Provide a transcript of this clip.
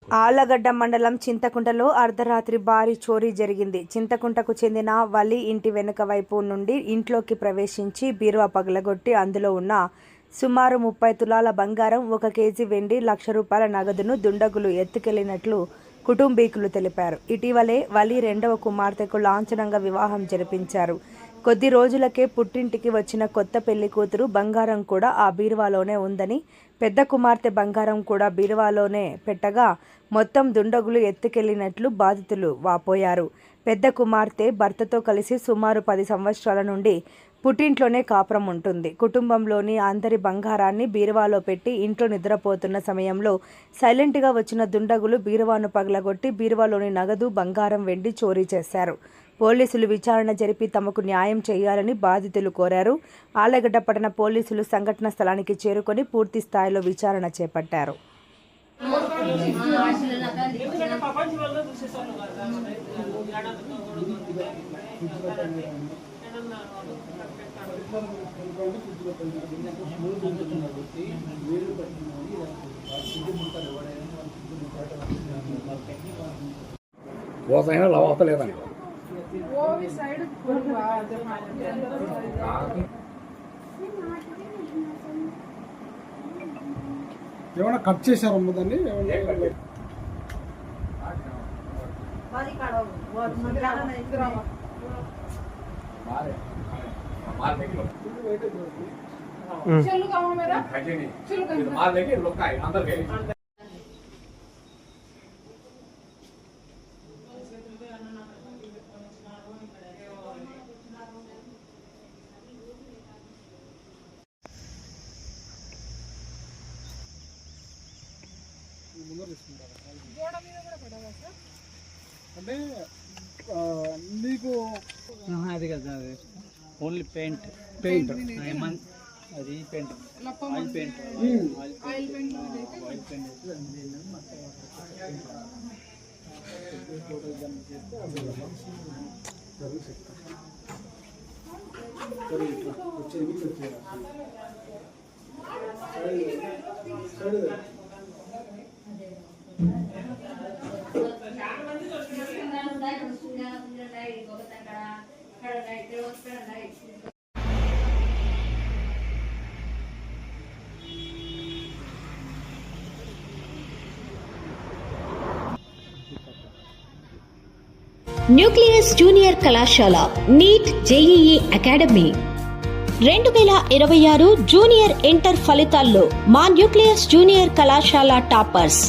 ఆళ్లగడ్డ మండలం చింతకుంటలో అర్ధరాత్రి భారీ చోరీ జరిగింది. చింతకుంటకు చెందిన వలి ఇంటి వెనుక వైపు నుండి ఇంట్లోకి ప్రవేశించి బీరువా పగలగొట్టి అందులో ఉన్న సుమారు 30 తులాల బంగారం, 1 కేజీ వెండి, ₹1,00,000 నగదును దుండగులు ఎత్తుకెళ్లినట్లు కుటుంబీకులు తెలిపారు. ఇటీవలే వలి రెండవ కుమార్తెకు లాంఛనంగా వివాహం జరిపించారు. కొద్ది రోజులకే పుట్టింటికి వచ్చిన కొత్త పెళ్లి కూతురు బంగారం కూడా ఆ బీరువాలోనే ఉందని, పెద్ద కుమార్తె బంగారం కూడా బీరువాలోనే పెట్టగా మొత్తం దుండగులు ఎత్తుకెళ్లినట్లు బాధితులు వాపోయారు. పెద్ద కుమార్తె భర్తతో కలిసి సుమారు 10 సంవత్సరాల నుండి పుట్టింట్లోనే కాపురం ఉంటుంది. కుటుంబంలోని అందరి బంగారాన్ని బీరువాలో పెట్టి ఇంట్లో నిద్రపోతున్న సమయంలో సైలెంట్గా వచ్చిన దుండగులు బీరువాను పగలగొట్టి బీరువాలోని నగదు, బంగారం, వెండి చోరీ చేశారు. పోలీసులు విచారణ జరిపి తమకు న్యాయం చేయాలని బాధితులు కోరారు. ఆళ్లగడ్డ పట్టణ పోలీసులు సంఘటన స్థలానికి చేరుకొని పూర్తి స్థాయిలో విచారణ చేపట్టారు. ఏమైనా కట్ చేశారమ్మ దాన్ని? అంటే నీకు అది కదా, ఓన్లీ పెయింట్ అది paint oil paint nucleus junior కళాశాల NEET JEE academy 2026 junior inter ఫలితాల్లో మా న్యూక్లియస్ జూనియర్ కళాశాల టాపర్స్